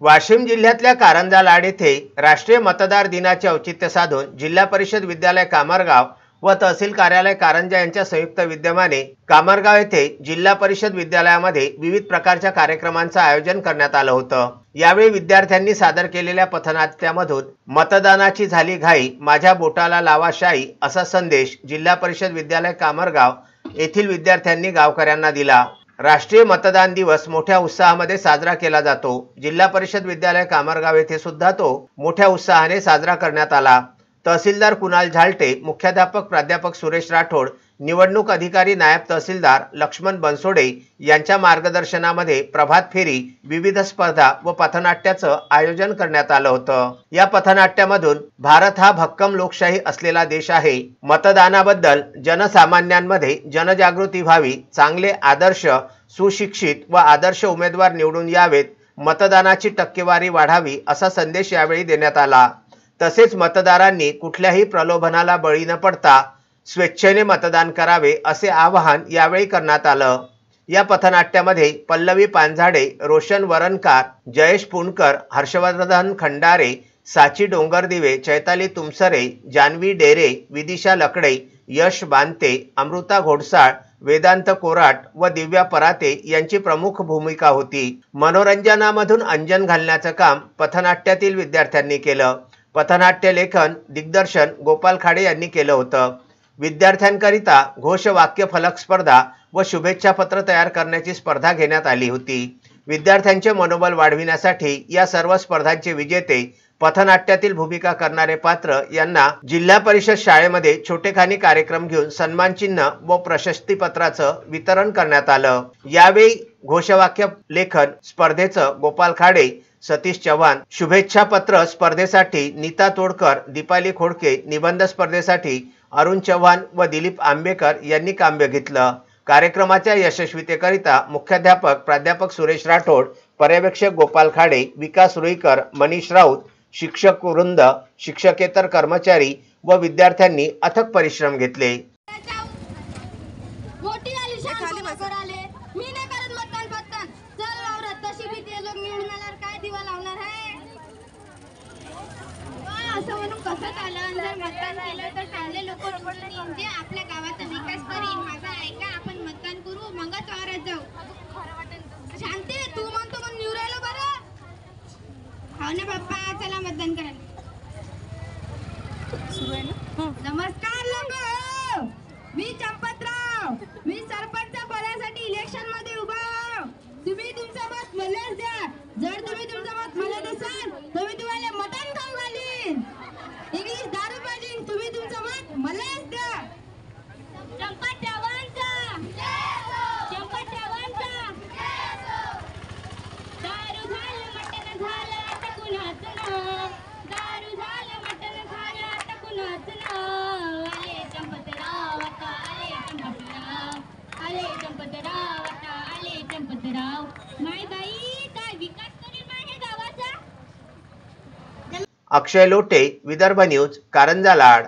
वाशिम जिल्ह्यातल्या कारंजा लाड येथे राष्ट्रीय मतदार दिनाचे औचित्य साधून जिल्हा परिषद विद्यालय कामरगाव व तहसील कार्यालय कारंजा यांच्या संयुक्त विद्यमाने कामरगाव येथे जिल्हा परिषद विद्यालयामध्ये विविध प्रकारच्या कार्यक्रमांचे आयोजन करण्यात आलं होतं। यावेळी विद्यार्थ्यांनी सादर केलेल्या पथनाट्यामधून मतदानाची झाली घाई, माझ्या बोटाला लावा शाई असा संदेश जिल्हा परिषद विद्यालय कामरगाव येथील विद्यार्थ्यांनी गावकऱ्यांना दिला। राष्ट्रीय मतदान दिवस मोठ्या उत्साहामध्ये साजरा केला जातो। जिल्हा परिषद विद्यालय कामरगाव येथे सुद्धा तो मोठ्या उत्साहाने साजरा करण्यात आला। तहसीलदार कुणाल झालटे, मुख्याध्यापक प्राध्यापक सुरेश राठोड, निवडणूक अधिकारी नायब तहसीलदार लक्ष्मण बनसोडे यांच्या मार्गदर्शनामध्ये प्रभात फेरी, विविध स्पर्धा व पथनाट्याचं आयोजन करण्यात आलं होतं। या पथनाट्यामधून भारत हा भक्कम लोकशाही असलेला देश आहे, मतदानाबद्दल जनसामान्यांमध्ये जनजागृती व्हावी, चांगले आदर्श सुशिक्षित व आदर्श उमेदवार निवडून यावेत, मतदानाची टक्केवारी वाढावी असा संदेश यावेळी देण्यात आला। तसेच मतदारांनी कुठल्याही प्रलोभनाला बळी न पडता स्वेच्छेने मतदान करावे असे आवाहन यावेळी करण्यात आलं। या पथनाट्यामध्ये पल्लवी पानझाडे, रोशन वरणकार, जयेश पुणकर, हर्षवर्धन खंडारे, साची डोंगरदिवे, चैताली तुमसरे, जानवी डेरे, विदिशा लकडे, यश बांते, अमृता घोडसाळ, वेदांत कोराट व दिव्या पराते यांची प्रमुख भूमिका होती। मनोरंजनामधून अंजन घालण्याचं काम पथनाट्यातील विद्यार्थ्यांनी केलं। पथनाट्य लेखन दिग्दर्शन गोपाल खाडे यांनी केलं होतं। विद्यार्थ्यांकरिता घोषवाक्य फलक स्पर्धा व शुभेच्छा पत्र तयार करण्याची स्पर्धा घेण्यात आली होती। विद्यार्थ्यांचे मनोबल वाढविण्यासाठी या सर्व स्पर्धांचे विजेते, पथनाट्यातील भूमिका करणारे पात्र यांना जिल्हा परिषद शाळेमध्ये छोटेखानी कार्यक्रम घेऊन सन्मान चिन्ह व प्रशस्ती पत्राचं वितरण करण्यात आलं। यावेळी घोषवाक्य लेखन स्पर्धेचं गोपाल खाडे, सतीश चव्हाण, शुभेच्छा पत्र स्पर्धेसाठी नीता तोडकर, दीपाली खोडके, निबंध स्पर्धेसाठी अरुण चव्हाण व दिलीप आंबेकर यांनी काम बघितलं। कार्यक्रमाच्या यशस्वीतेकरिता मुख्याध्यापक प्राध्यापक सुरेश राठोड, पर्यवेक्षक गोपाल खाडे, विकास रुईकर, मनीष राऊत, शिक्षक वृंद, शिक्षकेतर कर्मचारी व विद्यार्थ्यांनी अथक परिश्रम घेतले। असं म्हणून कसं चाललं, जर मतदान केलं तर चांगले लोक निवडून जे आपल्या गावाचा विकास करीन। माझा ऐका, आपण मतदान करू, मगच वावरात जाऊ। शांती, तू म्हणतो म्हणून निवडायला बरं हो ना बाप्पा, चला मतदान करायला सुरू आहे ना। नमस्कार लोक, मी चंपतराव, मी सरपंच पदासाठी इलेक्शन मध्ये उभा आहे। तुम्ही तुमचं मत मलाच द्या। जर तुम्ही तुमचं मत मला देसाल तर मी तुम्हाला मटण खाऊ घालीन, इंग्लिश दारू पाजीन। तुम्ही तुमचं मत मलाच द्या। चंपतरावांचा दारू झालं मटण झालं आता कुणाचं नाव, दारू झालं मटण झालं आता कुणाचं नाव। आले चंपतराव आता, आले चंपतराव, आले चंपतराव आता, आले चंपतराव। माय बाई, काय विकास करीन माझ्या गावाचा। अक्षय लोटे, विदर्भ न्यूज, कारंजा लाड।